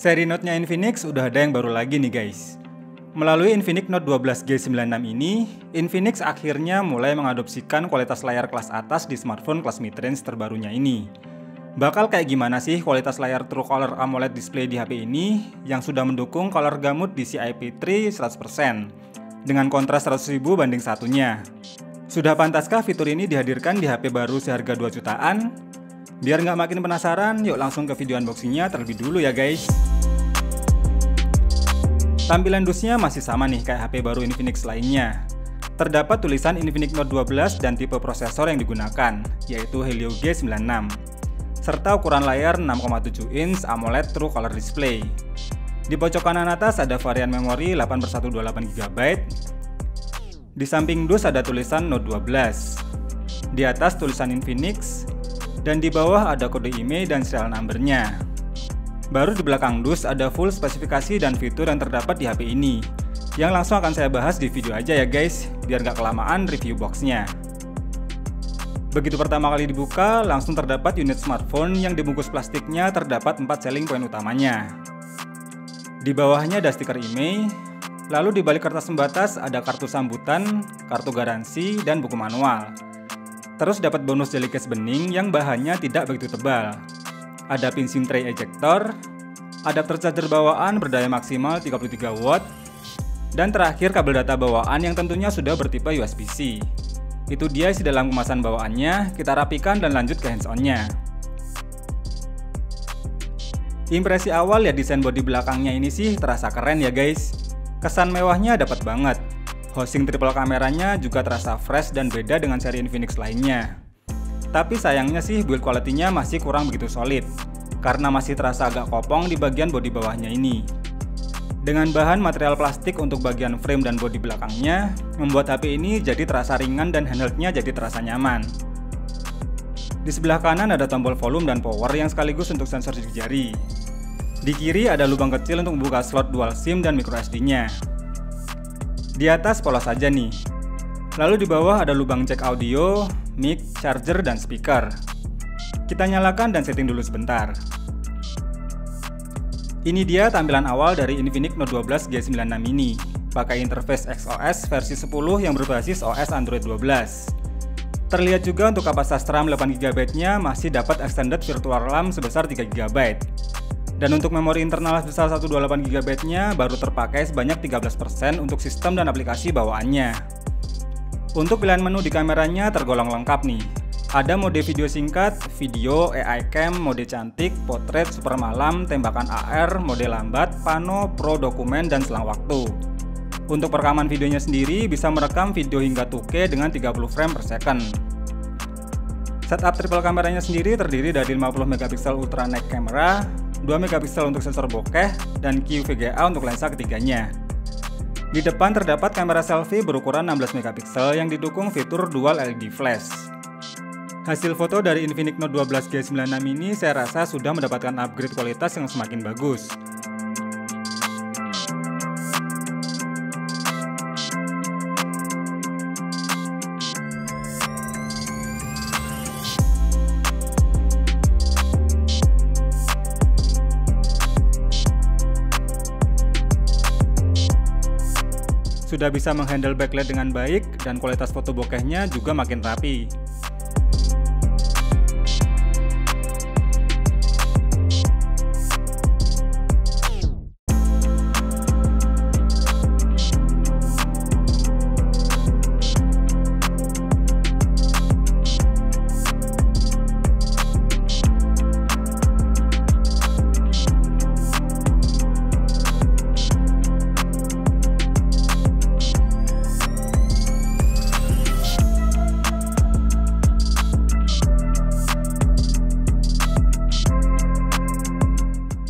Seri Note-nya Infinix udah ada yang baru lagi nih guys. Melalui Infinix Note 12 G96 ini, Infinix akhirnya mulai mengadopsikan kualitas layar kelas atas di smartphone kelas mid-range terbarunya ini. Bakal kayak gimana sih kualitas layar True Color AMOLED display di HP ini yang sudah mendukung color gamut DCI-P3 100% dengan kontras 100.000 banding satunya. Sudah pantaskah fitur ini dihadirkan di HP baru seharga 2 jutaan? Biar nggak makin penasaran, yuk langsung ke video unboxingnya terlebih dulu ya guys. Tampilan dusnya masih sama nih kayak HP baru Infinix lainnya. Terdapat tulisan Infinix Note 12 dan tipe prosesor yang digunakan, yaitu Helio G96. Serta ukuran layar 6,7 inch AMOLED True Color Display. Di pojok kanan atas ada varian memori 8/128 GB. Di samping dus ada tulisan Note 12. Di atas tulisan Infinix. Dan di bawah ada kode IMEI dan serial number-nya. Baru di belakang dus ada full spesifikasi dan fitur yang terdapat di HP ini, yang langsung akan saya bahas di video aja ya guys, biar nggak kelamaan review boxnya. Begitu pertama kali dibuka, langsung terdapat unit smartphone yang dibungkus plastiknya terdapat 4 selling point utamanya. Di bawahnya ada stiker IMEI, lalu di balik kertas pembatas ada kartu sambutan, kartu garansi, dan buku manual. Terus dapat bonus jelly case bening yang bahannya tidak begitu tebal. Ada pin SIM tray ejector, adapter charger bawaan berdaya maksimal 33 watt, dan terakhir kabel data bawaan yang tentunya sudah bertipe USB-C. Itu dia isi dalam kemasan bawaannya, kita rapikan dan lanjut ke hands-on-nya. Impresi awal ya desain bodi belakangnya ini sih terasa keren ya guys. Kesan mewahnya dapat banget. Housing triple kameranya juga terasa fresh dan beda dengan seri Infinix lainnya. Tapi sayangnya sih build quality-nya masih kurang begitu solid, karena masih terasa agak kopong di bagian bodi bawahnya ini. Dengan bahan material plastik untuk bagian frame dan bodi belakangnya, membuat HP ini jadi terasa ringan dan handheld-nya jadi terasa nyaman. Di sebelah kanan ada tombol volume dan power yang sekaligus untuk sensor sidik jari. Di kiri ada lubang kecil untuk membuka slot dual SIM dan microSD-nya. Di atas polos saja nih. Lalu di bawah ada lubang jack audio, mic, charger, dan speaker. Kita nyalakan dan setting dulu sebentar. Ini dia tampilan awal dari Infinix Note 12 G96 ini. Pakai interface XOS versi 10 yang berbasis OS Android 12. Terlihat juga untuk kapasitas RAM 8GB-nya masih dapat extended virtual RAM sebesar 3GB. Dan untuk memori internal sebesar 128GB-nya baru terpakai sebanyak 13% untuk sistem dan aplikasi bawaannya. Untuk pilihan menu di kameranya tergolong lengkap nih. Ada mode video singkat, video, AI cam, mode cantik, potret, super malam, tembakan AR, mode lambat, pano, pro, dokumen, dan selang waktu. Untuk perekaman videonya sendiri bisa merekam video hingga 2K dengan 30 frame per second. Setup triple kameranya sendiri terdiri dari 50MP ultra night camera, 2MP untuk sensor bokeh, dan QVGA untuk lensa ketiganya. Di depan terdapat kamera selfie berukuran 16MP yang didukung fitur dual LED flash. Hasil foto dari Infinix Note 12 G96 ini saya rasa sudah mendapatkan upgrade kualitas yang semakin bagus. Sudah bisa menghandle backlight dengan baik dan kualitas foto bokehnya juga makin rapi.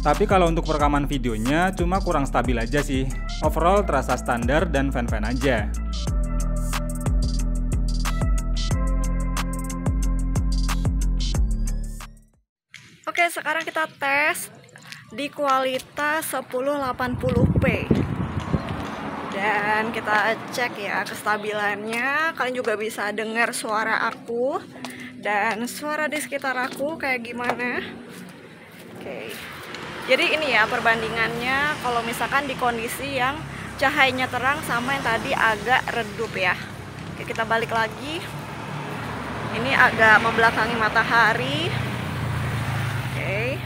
Tapi kalau untuk perekaman videonya cuma kurang stabil aja sih. Overall terasa standar dan fan-fan aja. Oke, sekarang kita tes di kualitas 1080p. Dan kita cek ya kestabilannya. Kalian juga bisa dengar suara aku dan suara di sekitar aku kayak gimana. Oke. Jadi ini ya perbandingannya kalau misalkan di kondisi yang cahayanya terang sama yang tadi agak redup ya. Oke, kita balik lagi. Ini agak membelakangi matahari. Oke.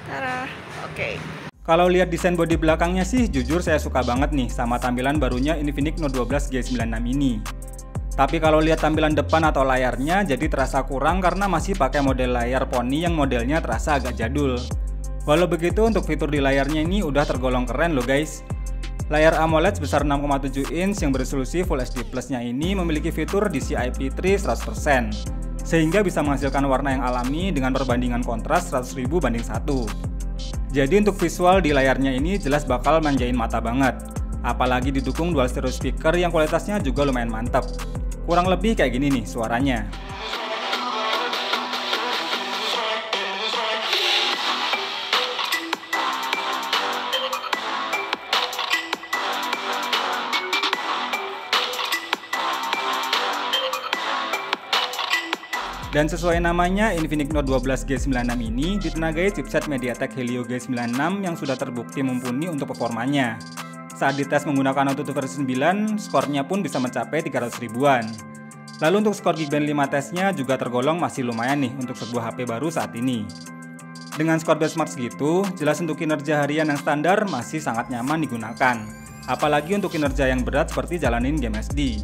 Tara. Oke. Kalau lihat desain bodi belakangnya sih jujur saya suka banget nih sama tampilan barunya Infinix Note 12 G96 ini. Tapi kalau lihat tampilan depan atau layarnya jadi terasa kurang karena masih pakai model layar poni yang modelnya terasa agak jadul. Walau begitu untuk fitur di layarnya ini udah tergolong keren loh guys. Layar AMOLED sebesar 6,7 inch yang beresolusi Full HD Plus-nya ini memiliki fitur DCI-P3 100%, sehingga bisa menghasilkan warna yang alami dengan perbandingan kontras 100.000 banding 1. Jadi untuk visual di layarnya ini jelas bakal manjain mata banget. Apalagi didukung dual stereo speaker yang kualitasnya juga lumayan mantap. Kurang lebih kayak gini nih suaranya. Dan sesuai namanya, Infinix Note 12 G96 ini ditenagai chipset MediaTek Helio G96 yang sudah terbukti mumpuni untuk performanya. Saat dites menggunakan AnTuTu versi 9, skornya pun bisa mencapai 300 ribuan. Lalu untuk skor Geekbench 5 tesnya juga tergolong masih lumayan nih untuk sebuah HP baru saat ini. Dengan skor benchmark segitu, jelas untuk kinerja harian yang standar masih sangat nyaman digunakan. Apalagi untuk kinerja yang berat seperti jalanin game SD.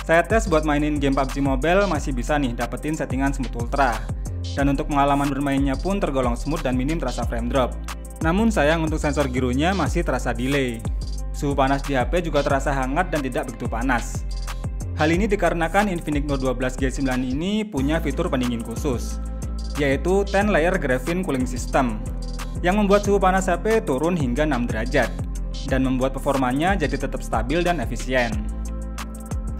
Saya tes buat mainin game PUBG Mobile masih bisa nih dapetin settingan smooth ultra. Dan untuk pengalaman bermainnya pun tergolong smooth dan minim terasa frame drop. Namun sayang untuk sensor gironya masih terasa delay. Suhu panas di HP juga terasa hangat dan tidak begitu panas. Hal ini dikarenakan Infinix Note 12 G9 ini punya fitur pendingin khusus, yaitu 10 layer graphene cooling system, yang membuat suhu panas HP turun hingga 6 derajat, dan membuat performanya jadi tetap stabil dan efisien.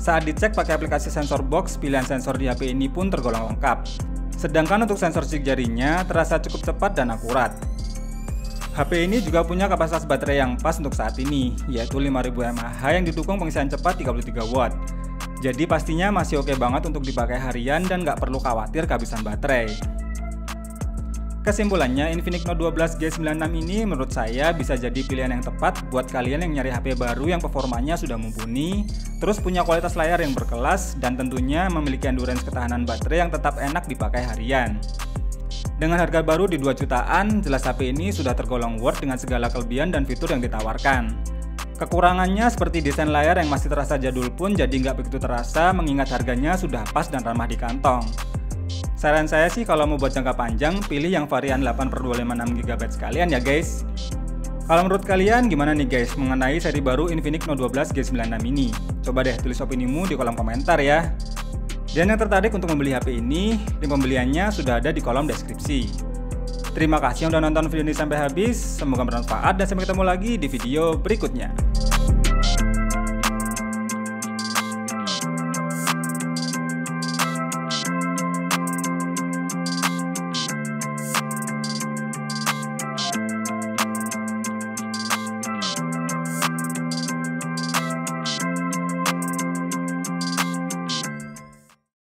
Saat dicek pakai aplikasi sensor box, pilihan sensor di HP ini pun tergolong lengkap. Sedangkan untuk sensor sidik jarinya terasa cukup cepat dan akurat. HP ini juga punya kapasitas baterai yang pas untuk saat ini, yaitu 5000 mAh yang didukung pengisian cepat 33 watt. Jadi pastinya masih oke banget untuk dipakai harian dan nggak perlu khawatir kehabisan baterai. Kesimpulannya, Infinix Note 12 G96 ini menurut saya bisa jadi pilihan yang tepat buat kalian yang nyari HP baru yang performanya sudah mumpuni, terus punya kualitas layar yang berkelas, dan tentunya memiliki endurance ketahanan baterai yang tetap enak dipakai harian. Dengan harga baru di 2 jutaan, jelas HP ini sudah tergolong worth dengan segala kelebihan dan fitur yang ditawarkan. Kekurangannya seperti desain layar yang masih terasa jadul pun jadi nggak begitu terasa mengingat harganya sudah pas dan ramah di kantong. Saran saya sih kalau mau buat jangka panjang, pilih yang varian 8/256GB sekalian ya guys. Kalau menurut kalian gimana nih guys mengenai seri baru Infinix Note 12 G96 ini? Coba deh tulis opinimu di kolom komentar ya. Dan yang tertarik untuk membeli HP ini, link pembeliannya sudah ada di kolom deskripsi. Terima kasih yang udah nonton video ini sampai habis, semoga bermanfaat dan sampai ketemu lagi di video berikutnya.